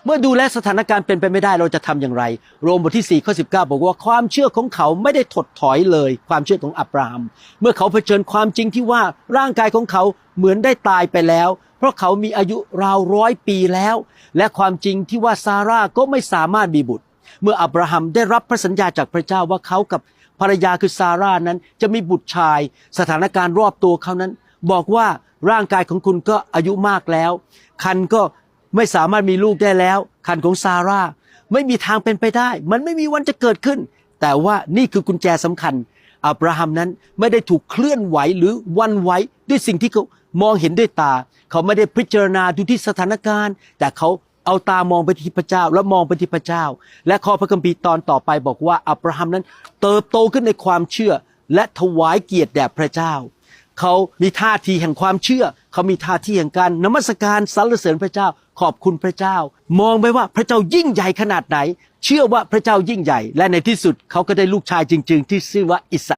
เมื่อดูแลสถานการณ์เป็นไปไม่ได้เราจะทำอย่างไรโรมบทที่4ข้อ19บอกว่าความเชื่อของเขาไม่ได้ถดถอยเลยความเชื่อของอับราฮัมเมื่อเขาเผชิญความจริงที่ว่าร่างกายของเขาเหมือนได้ตายไปแล้วเพราะเขามีอายุราว100 ปีแล้วและความจริงที่ว่าซาร่าก็ไม่สามารถมีบุตรเมื่ออับราฮัมได้รับพระสัญญาจากพระเจ้าว่าเขากับภรรยาคือซาร่านั้นจะมีบุตรชายสถานการณ์รอบตัวเขานั้นบอกว่าร่างกายของคุณก็อายุมากแล้วคันก็ไม่สามารถมีลูกได้แล้วคันของซาร่าไม่มีทางเป็นไปได้มันไม่มีวันจะเกิดขึ้นแต่ว่านี่คือกุญแจสำคัญอับราฮัมนั้นไม่ได้ถูกเคลื่อนไหวหรือวันไหวด้วยสิ่งที่เขามองเห็นด้วยตาเขาไม่ได้พิจารณาดูที่สถานการณ์แต่เขาเอาตามองไปที่พระเจ้าและมองไปที่พระเจ้าและข้อพระคัมภีร์ตอนต่อไปบอกว่าอับราฮัมนั้นเติบโตขึ้นในความเชื่อและถวายเกียรติแด่พระเจ้าเขามีท่าทีแห่งความเชื่อเขามีท่าทีแห่งการนมัสการสรรเสริญพระเจ้าขอบคุณพระเจ้ามองไปว่าพระเจ้ายิ่งใหญ่ขนาดไหนเชื่อว่าพระเจ้ายิ่งใหญ่และในที่สุดเขาก็ได้ลูกชายจริงๆที่ชื่อว่าอิส